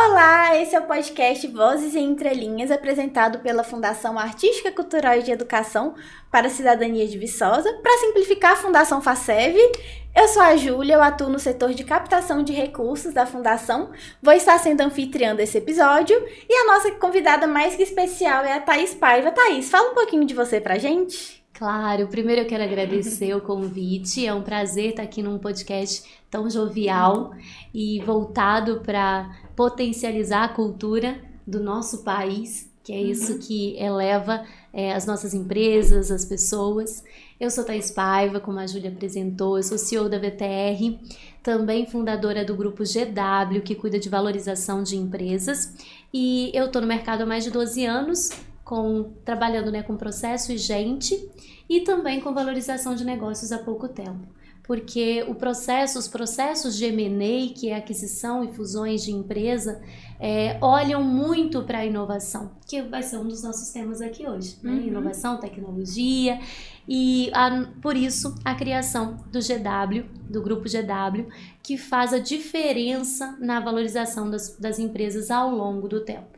Olá, esse é o podcast Vozes em Entrelinhas, apresentado pela Fundação Artística, Cultural e de Educação para a Cidadania de Viçosa. Para simplificar, a Fundação FACEV. Eu sou a Júlia, eu atuo no setor de captação de recursos da Fundação. Vou estar sendo anfitriã desse episódio. E a nossa convidada mais que especial é a Thaís Paiva. Thaís, fala um pouquinho de você pra gente. Claro, primeiro eu quero agradecer o convite, é um prazer estar aqui num podcast tão jovial e voltado para potencializar a cultura do nosso país, que é isso que eleva as nossas empresas, as pessoas. Eu sou Thaís Paiva, como a Júlia apresentou, eu sou CEO da VTR, também fundadora do grupo GW, que cuida de valorização de empresas, e eu estou no mercado há mais de 12 anos, trabalhando com processo e gente, e também com valorização de negócios há pouco tempo. Porque os processos de M&A, que é aquisição e fusões de empresa, olham muito para a inovação, que vai ser um dos nossos temas aqui hoje, né? Inovação, tecnologia, e por isso a criação do GW, do grupo GW, que faz a diferença na valorização das empresas ao longo do tempo.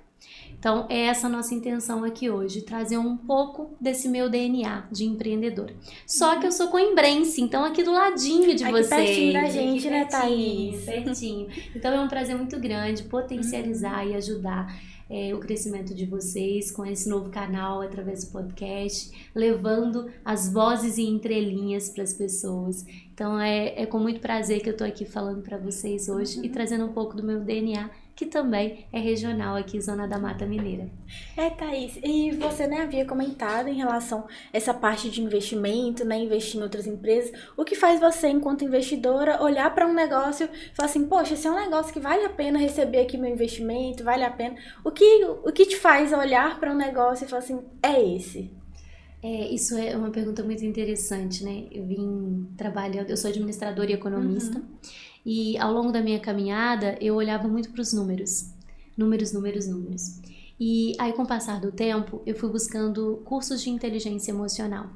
Então, é essa a nossa intenção aqui hoje, trazer um pouco desse meu DNA de empreendedora. Só que eu sou coimbrense, então aqui do ladinho de vocês. Aqui pertinho da gente, né, Thaís? Pertinho. Então, é um prazer muito grande potencializar e ajudar o crescimento de vocês com esse novo canal através do podcast, levando as vozes e entrelinhas para as pessoas. Então, é com muito prazer que eu estou aqui falando para vocês hoje e trazendo um pouco do meu DNA, que também é regional aqui, Zona da Mata Mineira. Thaís, e você havia comentado em relação a essa parte de investimento, investir em outras empresas. O que faz você, enquanto investidora, olhar para um negócio e falar assim, poxa, esse é um negócio que vale a pena receber aqui meu investimento, vale a pena. O que te faz olhar para um negócio e falar assim, é esse? Isso é uma pergunta muito interessante, né? Eu sou administradora e economista, e ao longo da minha caminhada eu olhava muito para os números. E aí, com o passar do tempo, eu fui buscando cursos de inteligência emocional.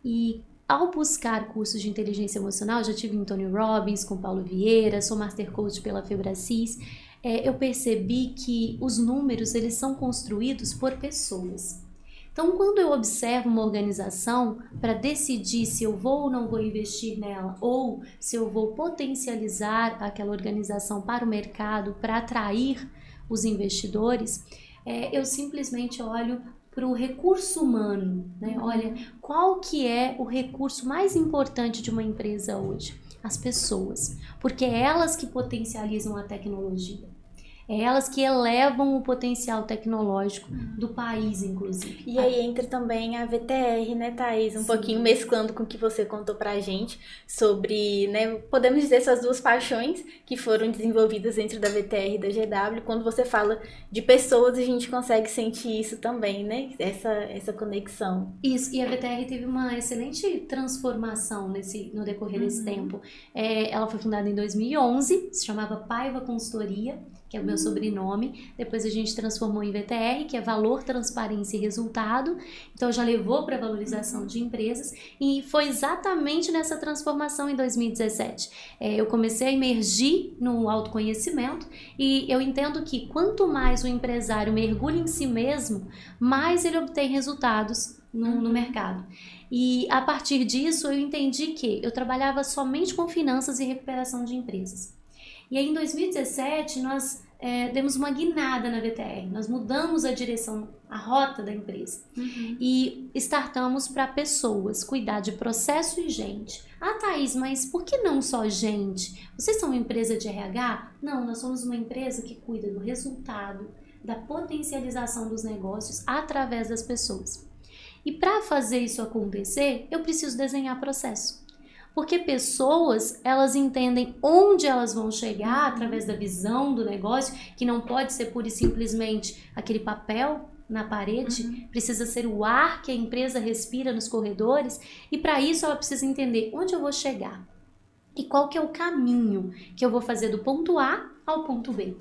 E ao buscar cursos de inteligência emocional, já tive em Tony Robbins, com Paulo Vieira, sou Master Coach pela Febracis, eu percebi que os números, eles são construídos por pessoas. Então, quando eu observo uma organização para decidir se eu vou ou não vou investir nela, ou se eu vou potencializar aquela organização para o mercado, para atrair os investidores, eu simplesmente olho para o recurso humano, né? Olha, qual que é o recurso mais importante de uma empresa hoje? As pessoas, porque é elas que potencializam a tecnologia. É elas que elevam o potencial tecnológico do país, inclusive. E aí entra também a VTR, né, Thaís? Um pouquinho mesclando com o que você contou pra gente sobre, podemos dizer, essas duas paixões que foram desenvolvidas dentro da VTR e da GW. Quando você fala de pessoas, a gente consegue sentir isso também, né? Essa conexão. Isso, e a VTR teve uma excelente transformação no decorrer desse tempo. Ela foi fundada em 2011, se chamava Paiva Consultoria, que é o meu sobrenome. Depois a gente transformou em VTR, que é Valor, Transparência e Resultado. Então já levou para a valorização de empresas, e foi exatamente nessa transformação em 2017. Eu comecei a emergir no autoconhecimento, e eu entendo que quanto mais o empresário mergulha em si mesmo, mais ele obtém resultados no mercado. E a partir disso eu entendi que eu trabalhava somente com finanças e recuperação de empresas. E aí, em 2017, nós demos uma guinada na VTR, nós mudamos a direção, a rota da empresa e startamos para pessoas, cuidar de processo e gente. Thaís, mas por que não só gente? Vocês são uma empresa de RH? Não, nós somos uma empresa que cuida do resultado, da potencialização dos negócios através das pessoas. E para fazer isso acontecer, eu preciso desenhar processo. Porque pessoas, elas entendem onde elas vão chegar através da visão do negócio, que não pode ser pura e simplesmente aquele papel na parede, precisa ser o ar que a empresa respira nos corredores, e para isso ela precisa entender onde eu vou chegar e qual que é o caminho que eu vou fazer do ponto A ao ponto B.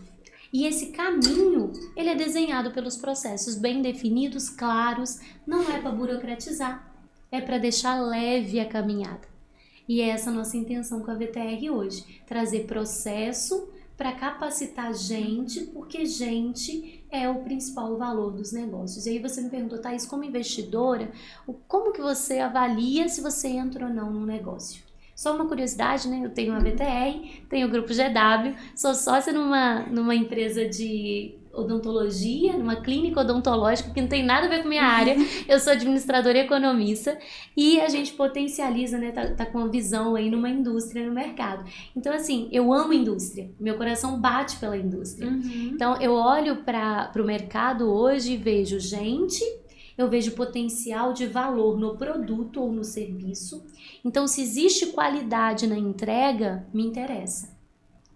E esse caminho, ele é desenhado pelos processos bem definidos, claros, não é para burocratizar, é para deixar leve a caminhada. E é essa a nossa intenção com a VTR hoje, trazer processo para capacitar gente, porque gente é o principal valor dos negócios. E aí você me perguntou, Thaís, como investidora, como que você avalia se você entra ou não num negócio? Só uma curiosidade, né? Eu tenho uma VTR, tenho o Grupo GW, sou sócia numa empresa de odontologia, numa clínica odontológica que não tem nada a ver com minha área. Eu sou administradora e economista e a gente potencializa, né? Tá com uma visão aí numa indústria, no mercado. Então, assim, eu amo indústria. Meu coração bate pela indústria. Então, eu olho para o mercado hoje e vejo gente, eu vejo potencial de valor no produto ou no serviço. Então, se existe qualidade na entrega, me interessa.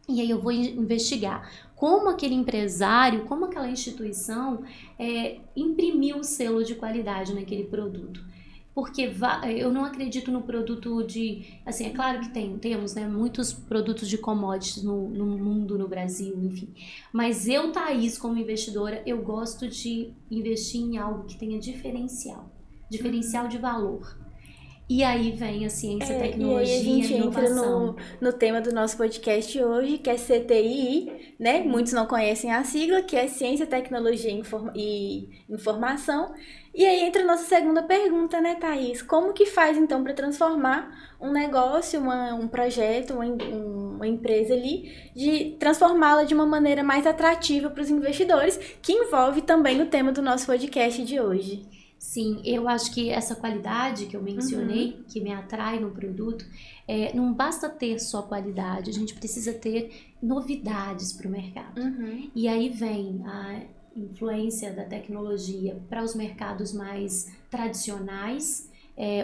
E aí eu vou investigar como aquele empresário, como aquela instituição imprimiu o selo de qualidade naquele produto. Porque eu não acredito no produto de... Assim, é claro que temos, né, muitos produtos de commodities no mundo, no Brasil, enfim. Mas eu, Thaís, como investidora, eu gosto de investir em algo que tenha diferencial de valor. E aí vem a ciência, a tecnologia, e aí a gente inovação. entra no tema do nosso podcast hoje, que é CTI, né? Muitos não conhecem a sigla, que é Ciência, Tecnologia e Informação. E aí entra a nossa segunda pergunta, né, Thaís? Como que faz, então, para transformar um negócio, um projeto, uma empresa ali, de transformá-la de uma maneira mais atrativa para os investidores, que envolve também o tema do nosso podcast de hoje? Sim, eu acho que essa qualidade que eu mencionei, que me atrai no produto, não basta ter só qualidade, a gente precisa ter novidades para o mercado. E aí vem a influência da tecnologia para os mercados mais tradicionais.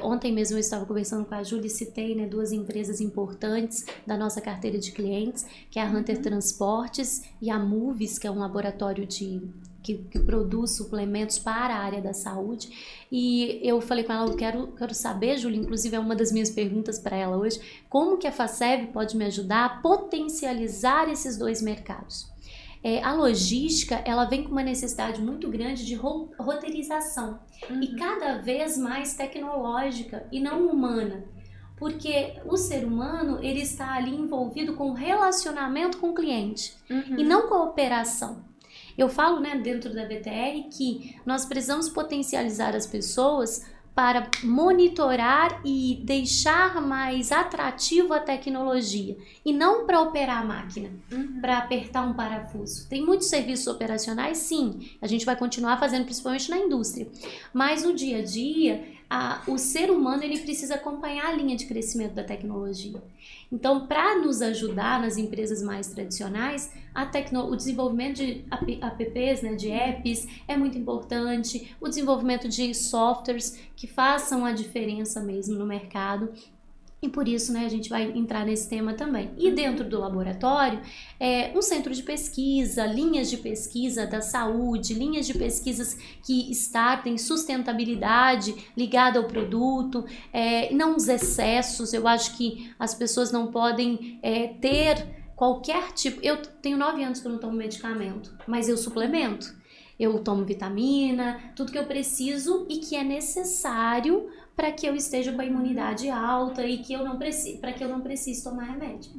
Ontem mesmo eu estava conversando com a Júlia e citei, né, 2 empresas importantes da nossa carteira de clientes, que é a Hunter Transportes e a Moves, que é um laboratório que produz suplementos para a área da saúde. E eu falei com ela, eu quero saber, Júlia, inclusive é uma das minhas perguntas para ela hoje, como que a Faceb pode me ajudar a potencializar esses 2 mercados? A logística, ela vem com uma necessidade muito grande de roteirização e cada vez mais tecnológica e não humana. Porque o ser humano, ele está ali envolvido com relacionamento com o cliente e não com a operação. Eu falo, né, dentro da VTR que nós precisamos potencializar as pessoas para monitorar e deixar mais atrativo a tecnologia e não para operar a máquina, para apertar um parafuso. Tem muitos serviços operacionais, sim, a gente vai continuar fazendo principalmente na indústria, mas no dia a dia o ser humano ele precisa acompanhar a linha de crescimento da tecnologia. Então, para nos ajudar nas empresas mais tradicionais, o desenvolvimento de apps, né, de apps, é muito importante, o desenvolvimento de softwares que façam a diferença mesmo no mercado. E por isso, né, a gente vai entrar nesse tema também. E dentro do laboratório, um centro de pesquisa, linhas de pesquisa da saúde, linhas de pesquisas que têm sustentabilidade ligada ao produto, não os excessos. Eu acho que as pessoas não podem ter qualquer tipo... Eu tenho 9 anos que eu não tomo medicamento, mas eu suplemento. Eu tomo vitamina, tudo que eu preciso e que é necessário para que eu esteja com a imunidade alta e para que eu não precise tomar remédio.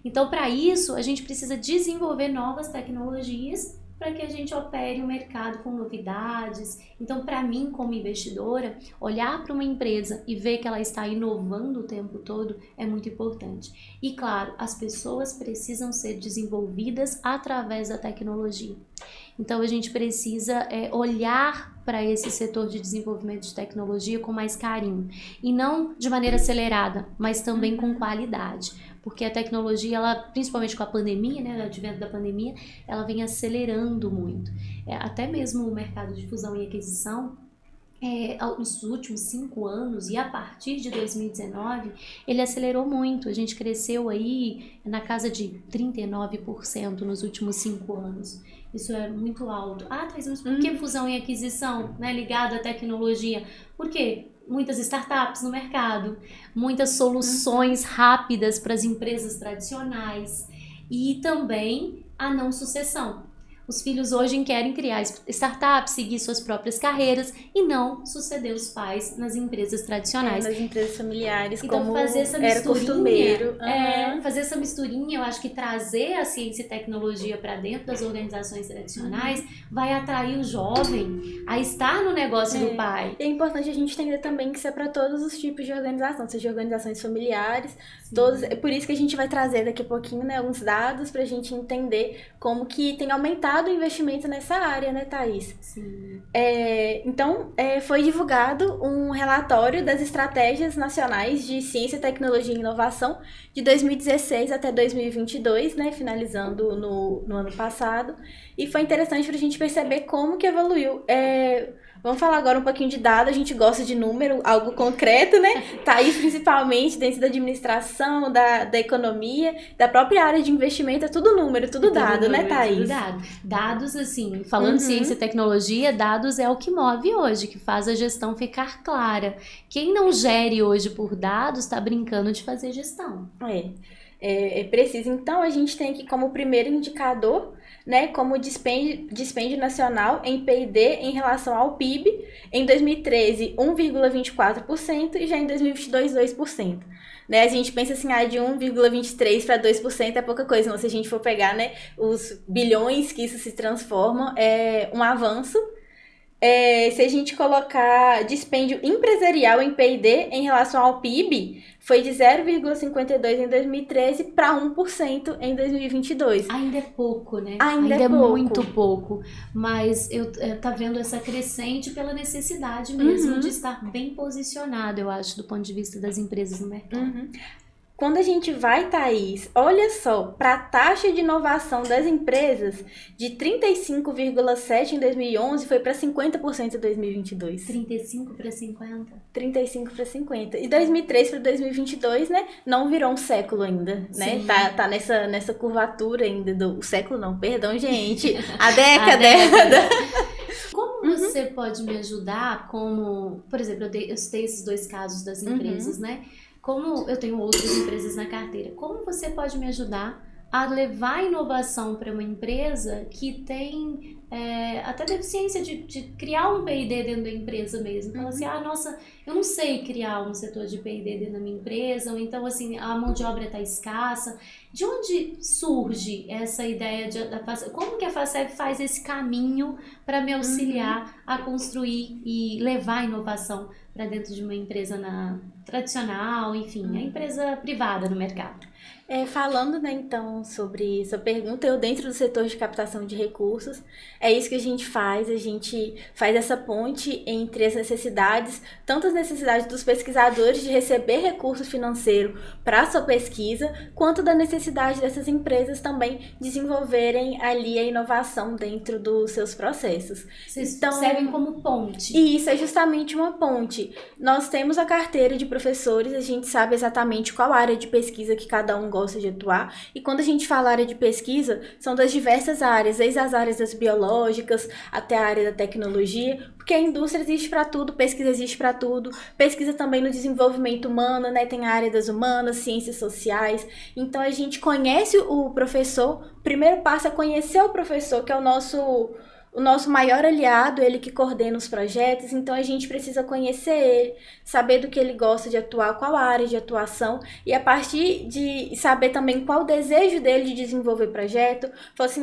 Então, para isso, a gente precisa desenvolver novas tecnologias para que a gente opere o mercado com novidades. Então, para mim, como investidora, olhar para uma empresa e ver que ela está inovando o tempo todo é muito importante. E, claro, as pessoas precisam ser desenvolvidas através da tecnologia. Então, a gente precisa olhar para esse setor de desenvolvimento de tecnologia com mais carinho. E não de maneira acelerada, mas também com qualidade. Porque a tecnologia, ela, principalmente com a pandemia, né, o advento da pandemia, ela vem acelerando muito. Até mesmo o mercado de fusão e aquisição, nos últimos 5 anos e a partir de 2019, ele acelerou muito. A gente cresceu aí na casa de 39% nos últimos 5 anos. Isso é muito alto. Thais, mas por que fusão e aquisição, né, ligada à tecnologia? Por quê? Muitas startups no mercado, muitas soluções rápidas para as empresas tradicionais e também a não sucessão. Os filhos hoje querem criar startups, seguir suas próprias carreiras e não suceder os pais nas empresas tradicionais. Nas empresas familiares, então, como fazer essa era costumeiro. fazer essa misturinha, eu acho que trazer a ciência e tecnologia para dentro das organizações tradicionais vai atrair o jovem a estar no negócio do pai. E é importante a gente entender também que isso é para todos os tipos de organização, seja organizações familiares, todos. É por isso que a gente vai trazer daqui a pouquinho, né, alguns dados para a gente entender como que tem aumentado o investimento nessa área, né, Thaís? Sim. Então, foi divulgado um relatório das estratégias nacionais de ciência, tecnologia e inovação de 2016 até 2022, né, finalizando no ano passado, e foi interessante para a gente perceber como que evoluiu. Vamos falar agora um pouquinho de dado, a gente gosta de número, algo concreto, né? Thaís, principalmente dentro da administração, da economia, da própria área de investimento, é tudo número, tudo dado, né, Thaís? Tudo dado. Dados, assim, falando de ciência e tecnologia, dados é o que move hoje, que faz a gestão ficar clara. Quem não gere hoje por dados está brincando de fazer gestão. É preciso. Então, a gente tem aqui como primeiro indicador, né, como dispêndio nacional em P&D em relação ao PIB, em 2013, 1,24% e já em 2022, 2%. Né, a gente pensa assim, de 1,23% para 2% é pouca coisa, não, se a gente for pegar, né, os bilhões que isso se transforma, é um avanço. Se a gente colocar dispêndio empresarial em P&D em relação ao PIB, foi de 0,52% em 2013 para 1% em 2022. Ainda é pouco, né? Ainda é pouco. Muito pouco. Mas tá vendo essa crescente pela necessidade mesmo de estar bem posicionado, eu acho, do ponto de vista das empresas no mercado. Quando a gente vai, Thaís, olha só, para a taxa de inovação das empresas, de 35,7% em 2011 foi para 50% em 2022. 35 para 50? 35 para 50. E 2003 para 2022, né, não virou um século ainda, né? Tá nessa curvatura ainda do... O século não, perdão, gente. A década. Como você pode me ajudar como... Por exemplo, eu citei esses dois casos das empresas, né? Como eu tenho outras empresas na carteira, como você pode me ajudar a levar inovação para uma empresa que tem até deficiência de criar um P&D dentro da empresa mesmo? Fala assim, nossa, eu não sei criar um setor de P&D dentro da minha empresa, ou então assim, a mão de obra está escassa. De onde surge essa ideia como que a FACEV faz esse caminho para me auxiliar a construir e levar a inovação para dentro de uma empresa tradicional, enfim, a empresa privada no mercado? Falando, né, então, sobre essa pergunta, eu dentro do setor de captação de recursos, é isso que a gente faz essa ponte entre as necessidades, tanto as necessidades dos pesquisadores de receber recurso financeiro para a sua pesquisa, quanto da necessidade dessas empresas também desenvolverem ali a inovação dentro dos seus processos. Vocês servem como ponte. E isso é justamente uma ponte. Nós temos a carteira de professores, a gente sabe exatamente qual área de pesquisa que cada um gosta de atuar, e quando a gente fala área de pesquisa, são das diversas áreas, desde as áreas das biológicas até a área da tecnologia, porque a indústria existe para tudo, pesquisa existe para tudo, pesquisa também no desenvolvimento humano, né? Tem a área das humanas, ciências sociais, então a gente conhece o professor, o primeiro passo é conhecer o professor, que é o nosso maior aliado, ele que coordena os projetos, então a gente precisa conhecer ele, saber do que ele gosta de atuar, qual a área de atuação, e a partir de saber também qual o desejo dele de desenvolver projeto. Falar assim,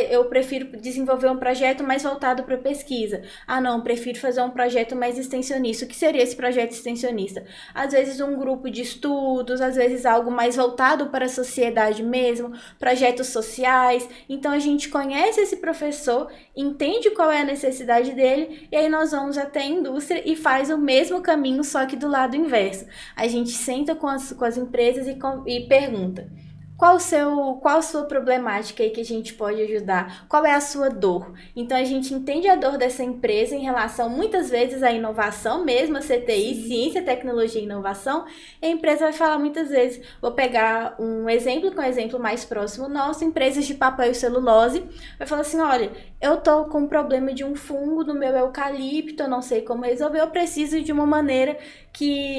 eu prefiro desenvolver um projeto mais voltado para pesquisa. Não, prefiro fazer um projeto mais extensionista. O que seria esse projeto extensionista? Às vezes um grupo de estudos, às vezes algo mais voltado para a sociedade mesmo, projetos sociais. Então a gente conhece esse professor, entende qual é a necessidade dele, e aí nós vamos até a indústria e faz o mesmo caminho, só que do lado inverso. A gente senta com as empresas e pergunta: qual a sua problemática aí que a gente pode ajudar? Qual é a sua dor? Então a gente entende a dor dessa empresa em relação muitas vezes à inovação mesmo, a CTI, ciência, tecnologia e inovação, e a empresa vai falar muitas vezes, vou pegar um exemplo com um exemplo mais próximo nosso, empresas de papel e celulose, vai falar assim, olha, eu tô com um problema de um fungo no meu eucalipto, eu não sei como resolver, eu preciso de uma maneira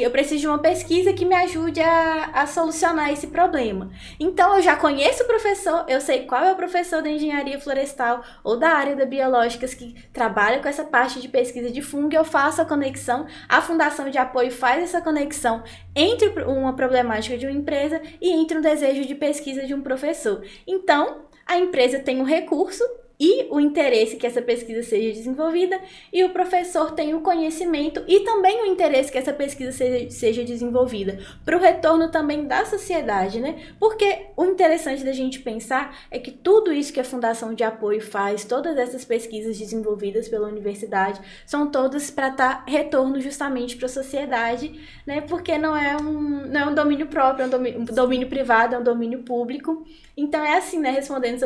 eu preciso de uma pesquisa que me ajude a solucionar esse problema. Então, eu já conheço o professor, eu sei qual é o professor da engenharia florestal ou da área da biológicas que trabalha com essa parte de pesquisa de fungo, eu faço a conexão, a Fundação de Apoio faz essa conexão entre uma problemática de uma empresa e entre um desejo de pesquisa de um professor. Então, a empresa tem um recurso e o interesse que essa pesquisa seja desenvolvida, e o professor tem o conhecimento e também o interesse que essa pesquisa seja desenvolvida, para o retorno também da sociedade, né? Porque o interessante da gente pensar é que tudo isso que a Fundação de Apoio faz, todas essas pesquisas desenvolvidas pela universidade, são todas para dar retorno justamente para a sociedade, né? Porque não é um domínio próprio, é um domínio privado, é um domínio público. Então é assim, né? Respondendo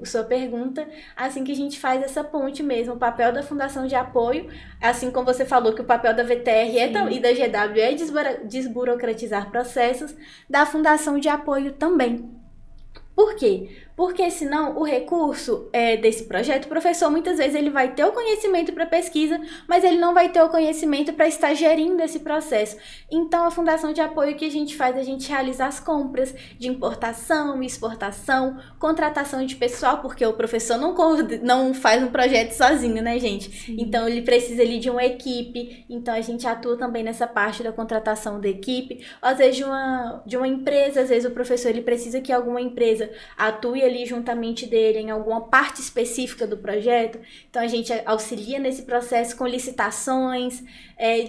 sua pergunta, assim que a gente faz essa ponte mesmo, o papel da Fundação de Apoio, assim como você falou que o papel da VTR e da GW é desburocratizar processos, da Fundação de Apoio também. Por quê? Porque senão o recurso desse projeto, o professor muitas vezes ele vai ter o conhecimento para pesquisa, mas ele não vai ter o conhecimento para estar gerindo esse processo. Então a Fundação de Apoio que a gente faz, a gente realiza as compras de importação, exportação, contratação de pessoal, porque o professor não faz um projeto sozinho, né, gente? Sim. Então ele precisa ali de uma equipe, então a gente atua também nessa parte da contratação da equipe. Às vezes de uma empresa, às vezes o professor ele precisa que alguma empresa atue ali juntamente dele em alguma parte específica do projeto, então a gente auxilia nesse processo com licitações,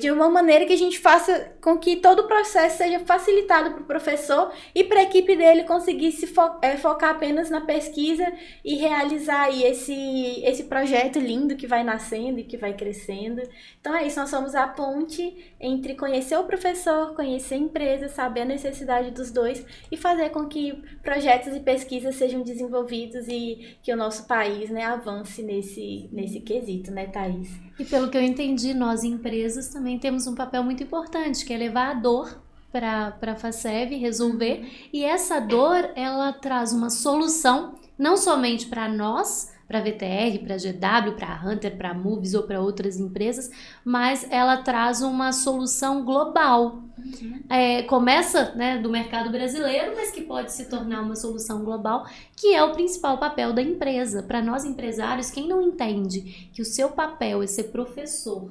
de uma maneira que a gente faça com que todo o processo seja facilitado para o professor e para a equipe dele conseguir se focar apenas na pesquisa e realizar aí esse projeto lindo que vai nascendo e que vai crescendo. Então é isso, nós somos a ponte entre conhecer o professor, conhecer a empresa, saber a necessidade dos dois e fazer com que projetos e pesquisas sejam desenvolvidos e que o nosso país, né, avance nesse quesito, né, Thaís? E pelo que eu entendi, nós empresas também temos um papel muito importante, que é levar a dor para a FACEV resolver, e essa dor, ela traz uma solução, não somente para nós, para a VTR, para a GW, para a Hunter, para a Moves ou para outras empresas, mas ela traz uma solução global. Começa, né, do mercado brasileiro, mas que pode se tornar uma solução global, que é o principal papel da empresa. Para nós empresários, quem não entende que o seu papel é ser professor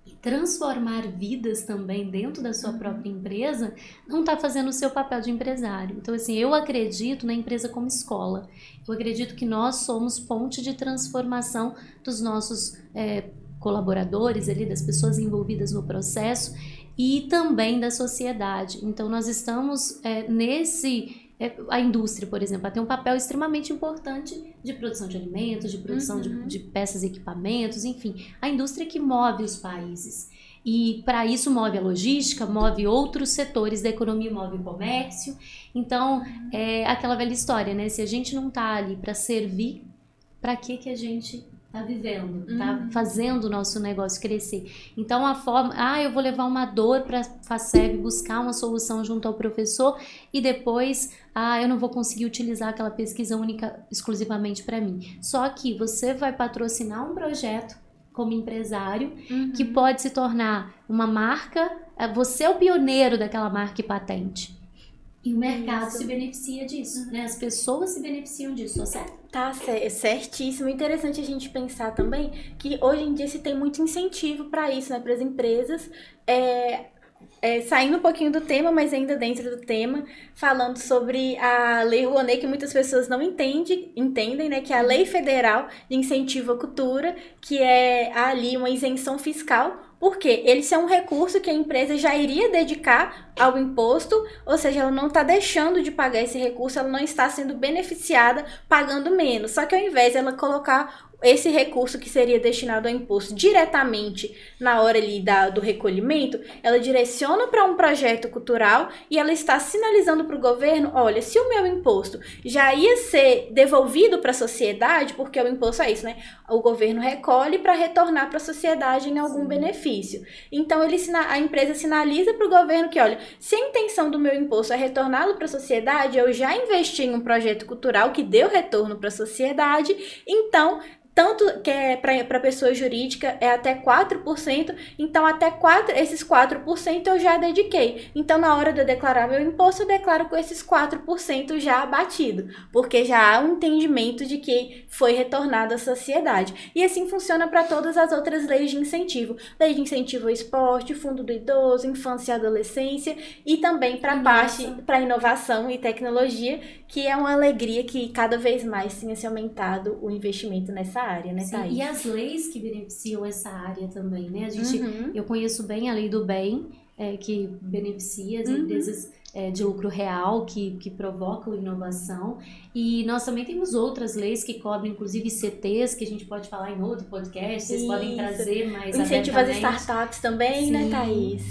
e transformar vidas também dentro da sua própria empresa, não está fazendo o seu papel de empresário. Então, assim, eu acredito na empresa como escola. Eu acredito que nós somos ponte de transformação dos nossos colaboradores ali, das pessoas envolvidas no processo e também da sociedade. Então, nós estamos a indústria, por exemplo, tem um papel extremamente importante de produção de alimentos, de produção de peças e equipamentos, enfim, a indústria que move os países. E para isso move a logística, move outros setores da economia, move o comércio. Então, é aquela velha história, né? Se a gente não está ali para servir, para que a gente está vivendo, está fazendo o nosso negócio crescer? Então, a forma, eu vou levar uma dor para a FACEV buscar uma solução junto ao professor e depois, eu não vou conseguir utilizar aquela pesquisa única exclusivamente para mim. Só que você vai patrocinar um projeto como empresário, que pode se tornar uma marca, você é o pioneiro daquela marca e patente. E o mercado se beneficia disso, né? As pessoas se beneficiam disso, tá certo? Tá certíssimo. Interessante a gente pensar também que hoje em dia se tem muito incentivo para isso, né? Para as empresas, saindo um pouquinho do tema, mas ainda dentro do tema, falando sobre a Lei Rouanet, que muitas pessoas não entendem, né? Que é a Lei Federal de Incentivo à Cultura, que é ali uma isenção fiscal. Por quê? Esse é um recurso que a empresa já iria dedicar ao imposto, ou seja, ela não está deixando de pagar esse recurso, ela não está sendo beneficiada pagando menos. Só que ao invés de ela colocar esse recurso que seria destinado ao imposto diretamente na hora ali do recolhimento, ela direciona para um projeto cultural e ela está sinalizando para o governo, olha, se o meu imposto já ia ser devolvido para a sociedade, porque o imposto é isso, né? O governo recolhe para retornar para a sociedade em algum benefício. Então, a empresa sinaliza para o governo que, olha, se a intenção do meu imposto é retorná-lo para a sociedade, eu já investi em um projeto cultural que deu retorno para a sociedade, então tanto que é para pessoa jurídica é até 4%, então esses 4% eu já dediquei. Então, na hora de eu declarar meu imposto, eu declaro com esses 4% já abatido, porque já há um entendimento de que foi retornado à sociedade. E assim funciona para todas as outras leis de incentivo. Lei de incentivo ao esporte, fundo do idoso, infância e adolescência, e também para a parte para inovação e tecnologia, que é uma alegria que cada vez mais tenha se aumentado o investimento nessa área, né, Thaís? E as leis que beneficiam essa área também, né? Eu conheço bem a Lei do Bem, que beneficia as empresas de lucro real, que provocam inovação. E nós também temos outras leis que cobrem, inclusive CTs, que a gente pode falar em outro podcast, vocês podem trazer mais incentivo às startups também, né, Thaís?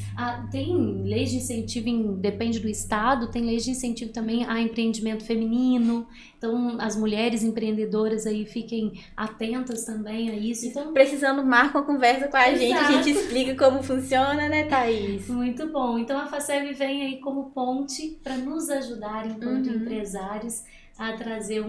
Tem leis de incentivo, depende do estado, tem leis de incentivo também a empreendimento feminino. Então, as mulheres empreendedoras aí fiquem atentas também a isso. Então, precisando, marca uma conversa com a gente explica como funciona, né, Thaís? Muito bom. Então, a FACEV vem aí como ponte para nos ajudar enquanto empresários a trazer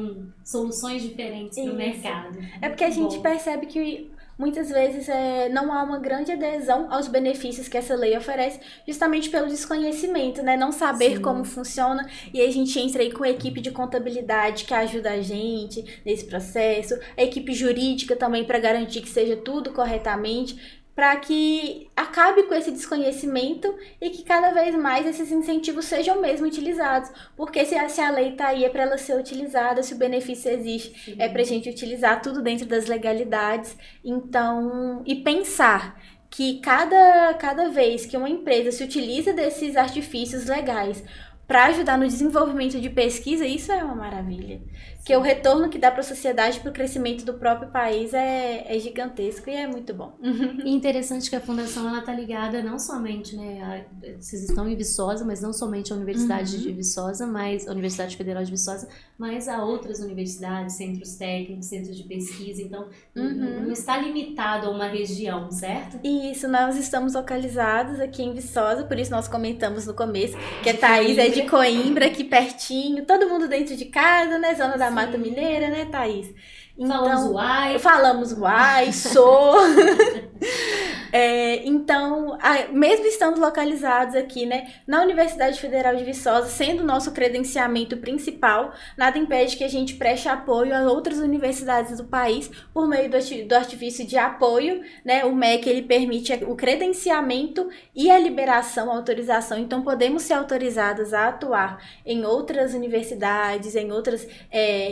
soluções diferentes para o mercado. É porque a gente percebe que muitas vezes não há uma grande adesão aos benefícios que essa lei oferece, justamente pelo desconhecimento, né? Não saber como funciona. E aí a gente entra aí com a equipe de contabilidade que ajuda a gente nesse processo, a equipe jurídica também para garantir que seja tudo corretamente, para que acabe com esse desconhecimento e que cada vez mais esses incentivos sejam mesmo utilizados. Porque se a lei está aí é para ela ser utilizada, se o benefício existe, é para a gente utilizar tudo dentro das legalidades. Então, e pensar que cada vez que uma empresa se utiliza desses artifícios legais para ajudar no desenvolvimento de pesquisa, isso é uma maravilha. Porque o retorno que dá para a sociedade, para o crescimento do próprio país é gigantesco e é muito bom. E interessante que a fundação ela está ligada não somente, né, vocês estão em Viçosa, mas não somente a Universidade de Viçosa, mas a Universidade Federal de Viçosa, mas a outras universidades, centros técnicos, centros de pesquisa. Então, não está limitado a uma região, certo? Isso, nós estamos localizados aqui em Viçosa, por isso nós comentamos no começo que a Thaís é de Coimbra, aqui pertinho, todo mundo dentro de casa, né, zona da Mata Mineira, né, Thaís? Então, falamos uai, sou. Então, mesmo estando localizados aqui, né, na Universidade Federal de Viçosa, sendo o nosso credenciamento principal, nada impede que a gente preste apoio a outras universidades do país por meio do artifício de apoio, né? O MEC ele permite o credenciamento e a liberação, a autorização. Então, podemos ser autorizadas a atuar em outras universidades, em outras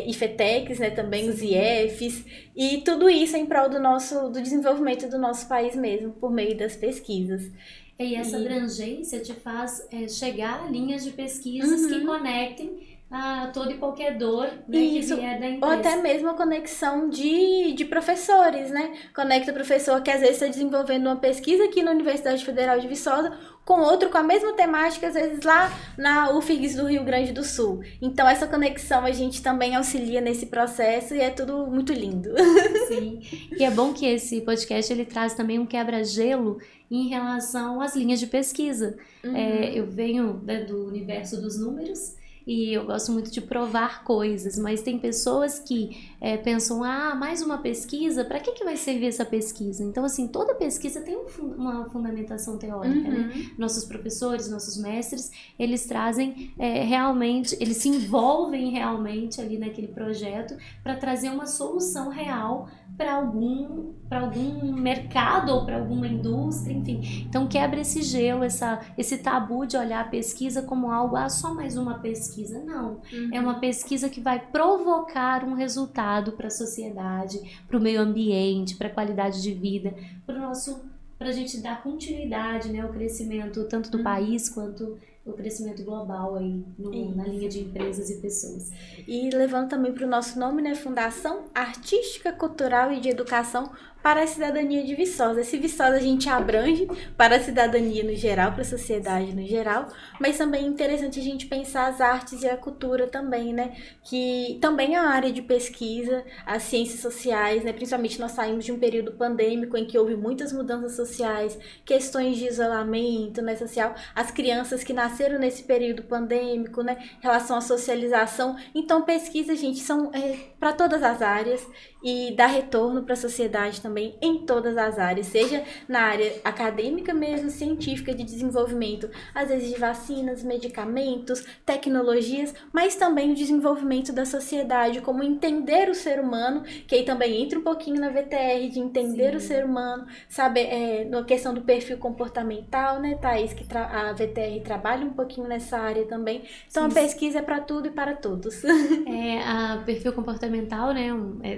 IFETECs, né, também os IEFs, e tudo isso em prol do desenvolvimento do nosso país mesmo, por meio das pesquisas. E essa abrangência te faz chegar a linhas de pesquisas que conectem a toda e qualquer dor, né, que vier da empresa. Ou até mesmo a conexão de professores, né? Conecta o professor que às vezes está desenvolvendo uma pesquisa aqui na Universidade Federal de Viçosa com outro com a mesma temática, às vezes lá na UFRGS do Rio Grande do Sul. Então essa conexão a gente também auxilia nesse processo e é tudo muito lindo. Sim, e é bom que esse podcast ele traz também um quebra-gelo em relação às linhas de pesquisa. Eu venho, né, do universo dos números, e eu gosto muito de provar coisas, mas tem pessoas que pensam, mais uma pesquisa, para que vai servir essa pesquisa? Então, assim, toda pesquisa tem uma fundamentação teórica, né? Nossos professores, nossos mestres, eles trazem realmente, eles se envolvem realmente ali naquele projeto para trazer uma solução real para algum mercado ou para alguma indústria, enfim. Então, quebra esse gelo, esse tabu de olhar a pesquisa como algo, só mais uma pesquisa. Não, é uma pesquisa que vai provocar um resultado para a sociedade, para o meio ambiente, para a qualidade de vida, para a gente dar continuidade, né, ao crescimento tanto do país quanto o crescimento global aí na linha de empresas e pessoas. E levando também para o nosso nome, né, Fundação Artística, Cultural e de Educação para a cidadania de Viçosa. Esse Viçosa a gente abrange para a cidadania no geral, para a sociedade no geral, mas também é interessante a gente pensar as artes e a cultura também, né? Que também é a área de pesquisa, as ciências sociais, né? Principalmente nós saímos de um período pandêmico em que houve muitas mudanças sociais, questões de isolamento, né, social, as crianças que nasceram nesse período pandêmico, né, em relação à socialização. Então, pesquisa, gente, são para todas as áreas e dá retorno para a sociedade também em todas as áreas, seja na área acadêmica mesmo, científica, de desenvolvimento, às vezes de vacinas, medicamentos, tecnologias, mas também o desenvolvimento da sociedade, como entender o ser humano, que aí também entra um pouquinho na VTR, de entender Sim. o ser humano, sabe, na questão do perfil comportamental, né, Thaís, que a VTR trabalha um pouquinho nessa área também. Então, Sim. a pesquisa é para tudo e para todos. A perfil comportamental, né,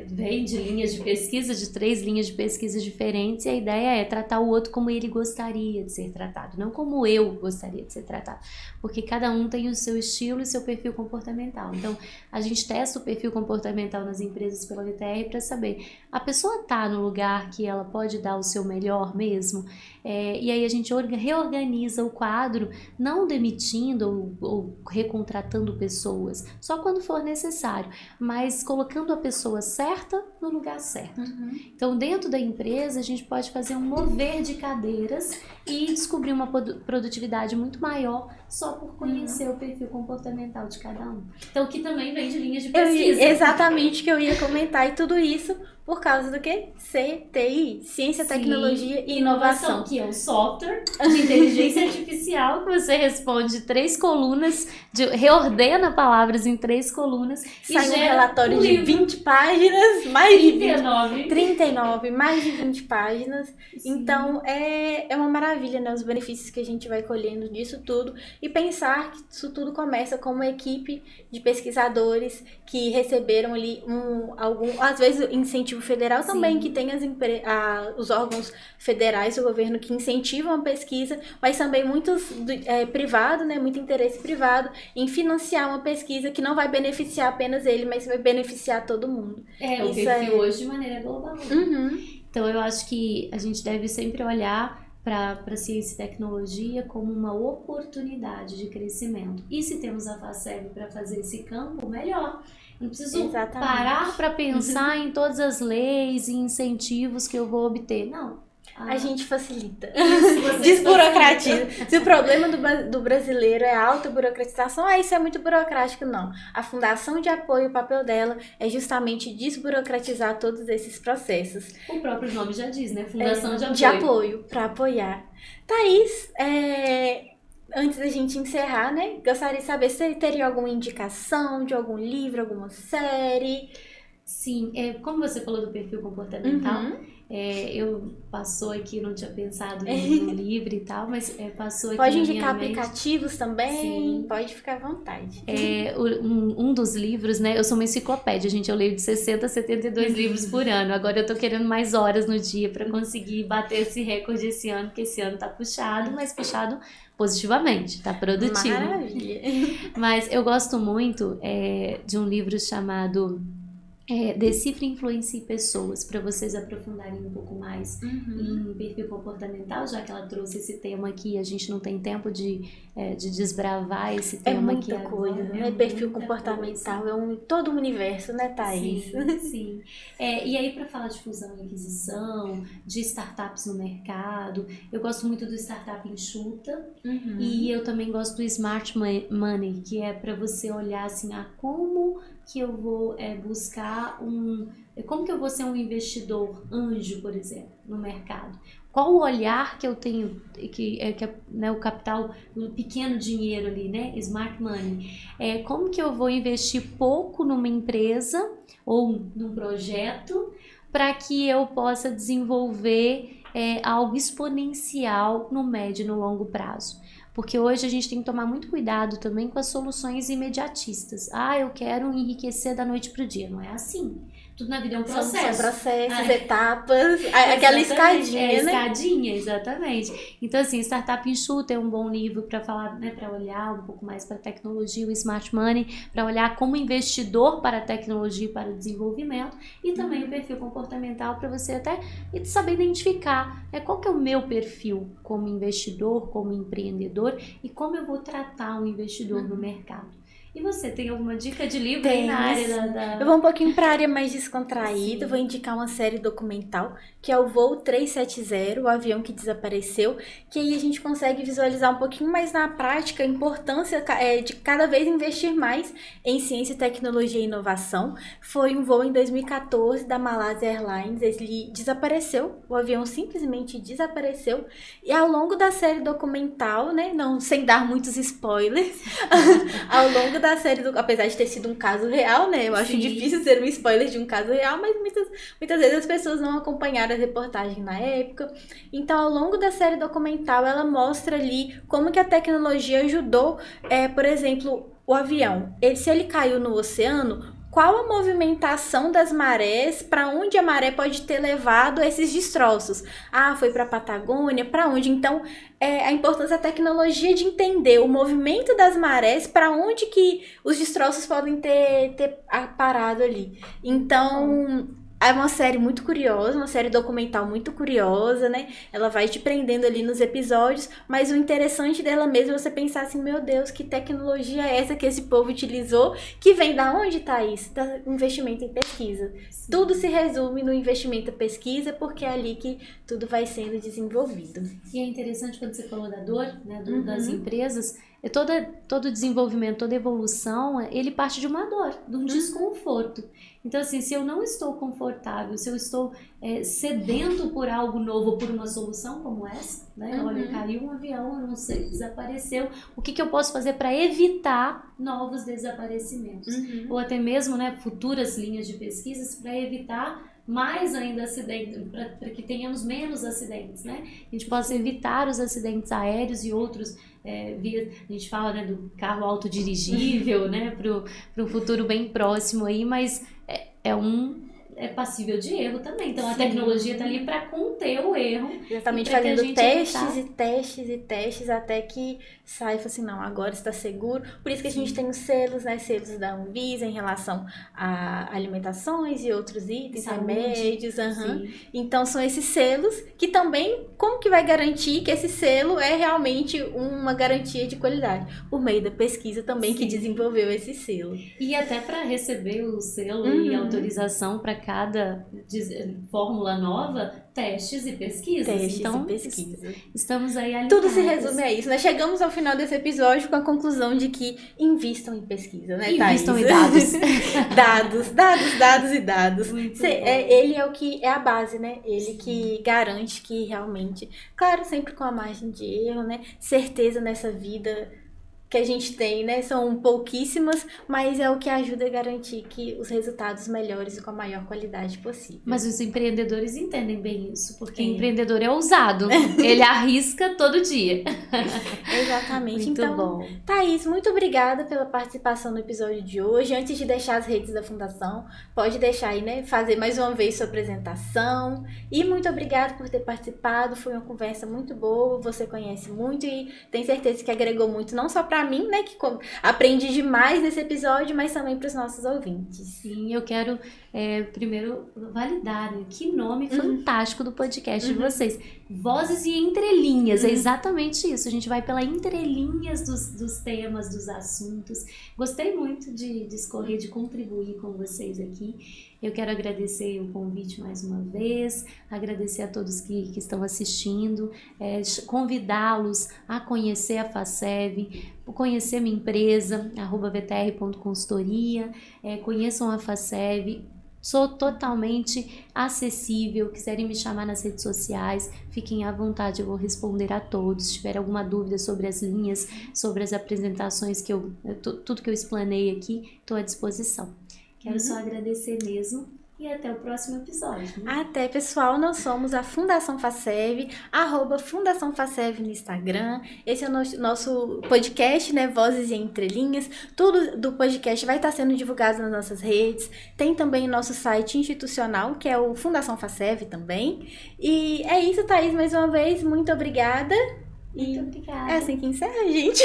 vem de linhas de pesquisa, de 3 linhas de pesquisa diferentes, e a ideia é tratar o outro como ele gostaria de ser tratado, não como eu gostaria de ser tratado, porque cada um tem o seu estilo e seu perfil comportamental. Então, a gente testa o perfil comportamental nas empresas pela VTR para saber, a pessoa está no lugar que ela pode dar o seu melhor mesmo? E aí a gente reorganiza o quadro, não demitindo ou recontratando pessoas, só quando for necessário, mas colocando a pessoa certa no lugar certo. Uhum. Então, dentro da empresa, a gente pode fazer um mover de cadeiras e descobrir uma produtividade muito maior só por conhecer o perfil comportamental de cada um. Então, que também vem de linhas de pesquisa. Exatamente o que eu ia comentar, e tudo isso por causa do quê? CTI, Ciência, Sim, Tecnologia e Inovação. Que é um software de inteligência artificial que você responde 3 colunas, reordena palavras em 3 colunas. Sai um relatório de 20 páginas, mais de 39, mais de 20 páginas. Sim. Então, é uma maravilha, né? Os benefícios que a gente vai colhendo disso tudo. E pensar que isso tudo começa com uma equipe de pesquisadores que receberam ali às vezes, incentivo federal Sim. também, que tem os órgãos federais do governo que incentivam a pesquisa, mas também muitos privado, né, muito interesse privado em financiar uma pesquisa que não vai beneficiar apenas ele, mas vai beneficiar todo mundo. O perfil hoje de maneira global. Uhum. Então eu acho que a gente deve sempre olhar para a ciência e tecnologia como uma oportunidade de crescimento. E se temos a FACEV para fazer esse campo, melhor. Não preciso parar para pensar em todas as leis e incentivos que eu vou obter. Não. A gente facilita. Desburocratiza. Se o problema do brasileiro é a alta burocratização, isso é muito burocrático, não. A Fundação de Apoio, o papel dela é justamente desburocratizar todos esses processos. O próprio nome já diz, né? Fundação de Apoio. De apoio, para apoiar. Thaís, antes da gente encerrar, né? Gostaria de saber se teria alguma indicação de algum livro, alguma série. Sim, como você falou do perfil comportamental, eu passou aqui, não tinha pensado no livro e tal, mas passou aqui. Pode indicar aplicativos também, Sim. Pode ficar à vontade. Um dos livros, né? Eu sou uma enciclopédia, gente, eu leio de 60 a 72 livros por ano. Agora eu tô querendo mais horas no dia para conseguir bater esse recorde esse ano, porque esse ano tá puxado, mas puxado positivamente, tá produtivo. Maravilha! Mas eu gosto muito de um livro chamado Decifre, Influencie Pessoas, para vocês aprofundarem um pouco mais em perfil comportamental, já que ela trouxe esse tema aqui, a gente não tem tempo de desbravar esse tema aqui. É muita coisa, né? Perfil comportamental coisa. Todo um universo, né, Thaís? Sim. E aí, para falar de fusão e aquisição, de startups no mercado, eu gosto muito do Startup Enxuta, e eu também gosto do Smart Money, que é para você olhar assim, como que eu vou buscar como que eu vou ser um investidor anjo, por exemplo, no mercado? Qual o olhar que eu tenho, que né, o capital, o pequeno dinheiro ali, né, Smart Money? Como que eu vou investir pouco numa empresa ou num projeto para que eu possa desenvolver algo exponencial no médio e no longo prazo? Porque hoje a gente tem que tomar muito cuidado também com as soluções imediatistas. Eu quero enriquecer da noite para o dia. Não é assim. tudo na vida é um São processo. processos, etapas, aquela escadinha, né? Escadinha, exatamente. Então, assim, Startup Enxuta é um bom livro para falar, né, para olhar um pouco mais para a tecnologia, o Smart Money, para olhar como investidor para a tecnologia e para o desenvolvimento, e também o perfil comportamental para você até saber identificar, né, qual que é o meu perfil como investidor, como empreendedor e como eu vou tratar um investidor no mercado. E você, tem alguma dica de livro aí na área da... Eu vou um pouquinho para a área mais descontraída, vou indicar uma série documental, que é o Voo 370, o avião que desapareceu, que aí a gente consegue visualizar um pouquinho mais na prática a importância de cada vez investir mais em ciência, tecnologia e inovação. Foi um voo em 2014 da Malaysia Airlines, ele desapareceu, o avião simplesmente desapareceu, e ao longo da série documental, né, não, sem dar muitos spoilers, ao longo da série, apesar de ter sido um caso real, né? Eu acho difícil ser um spoiler de um caso real, mas muitas vezes as pessoas não acompanharam a reportagem na época. Então, ao longo da série documental, ela mostra ali como que a tecnologia ajudou, por exemplo, o avião. Se ele caiu no oceano, qual a movimentação das marés, para onde a maré pode ter levado esses destroços? Ah, foi para a Patagônia, para onde? Então, a importância da tecnologia de entender o movimento das marés, para onde que os destroços podem ter parado ali. Então, é uma série muito curiosa, uma série documental muito curiosa, né? Ela vai te prendendo ali nos episódios, mas o interessante dela mesmo é você pensar assim, meu Deus, que tecnologia é essa que esse povo utilizou, que vem da onde, Thaís? Do investimento em pesquisa. Sim. Tudo se resume no investimento em pesquisa, porque é ali que tudo vai sendo desenvolvido. E é interessante quando você falou da dor, né, das empresas, todo desenvolvimento, toda evolução, ele parte de uma dor, de um desconforto. Então, assim, se eu não estou confortável, se eu estou sedento por algo novo, por uma solução como essa, né? Olha, caiu um avião, eu não sei, desapareceu. O que eu posso fazer para evitar novos desaparecimentos? Ou até mesmo, né, futuras linhas de pesquisas para evitar mais ainda acidentes, para que tenhamos menos acidentes, né? A gente possa evitar os acidentes aéreos e outros vias. A gente fala, né, do carro autodirigível, né, para um futuro bem próximo aí, mas é passível de erro também. Então, a tecnologia está ali para conter o erro. Exatamente, fazendo testes e testes e testes até que sai e fala assim, não, agora está seguro. Por isso que a gente tem os selos, né? Selos da Anvisa em relação a alimentações e outros itens, remédios. Então, são esses selos que também, como que vai garantir que esse selo é realmente uma garantia de qualidade? Por meio da pesquisa também que desenvolveu esse selo. E até para receber o selo e autorização para cada fórmula nova, testes e pesquisas. Então, estamos aí alinhados. Tudo se resume a isso. Nós chegamos ao final desse episódio com a conclusão de que invistam em pesquisa, né, Thaís? Invistam em dados. dados e dados. Ele é o que é a base, né? Ele que garante que realmente, claro, sempre com a margem de erro, né? Certeza nessa vida que a gente tem, né? São pouquíssimas, mas é o que ajuda a garantir que os resultados melhores e com a maior qualidade possível. Mas os empreendedores entendem bem isso, porque empreendedor é ousado, ele arrisca todo dia. Exatamente. Muito então, bom. Thaís, muito obrigada pela participação no episódio de hoje. Antes de deixar as redes da Fundação, pode deixar aí, né? Fazer mais uma vez sua apresentação. E muito obrigada por ter participado. Foi uma conversa muito boa. Você conhece muito e tenho certeza que agregou muito, não só para mim, né, que aprendi demais nesse episódio, mas também para os nossos ouvintes. Sim, eu quero primeiro validar, né? Que nome fantástico do podcast de vocês. Vozes e entrelinhas, é exatamente isso. A gente vai pela entrelinhas dos temas, dos assuntos. Gostei muito de escorrer, de contribuir com vocês aqui. Eu quero agradecer o convite mais uma vez, agradecer a todos que estão assistindo, convidá-los a conhecer a FACEV, conhecer minha empresa, @vtr.consultoria, conheçam a FACEV. Sou totalmente acessível, quiserem me chamar nas redes sociais, fiquem à vontade, eu vou responder a todos. Se tiver alguma dúvida sobre as linhas, sobre as apresentações, tudo que eu explanei aqui, estou à disposição. Quero só agradecer mesmo. E até o próximo episódio. Até, pessoal. Nós somos a Fundação Facev, @Fundação Facev no Instagram. Esse é o nosso podcast, né? Vozes e Entrelinhas. Tudo do podcast vai estar sendo divulgado nas nossas redes. Tem também o nosso site institucional, que é o Fundação Facev também. E é isso, Thaís. Mais uma vez, muito obrigada. Muito obrigada. É assim que encerra, gente.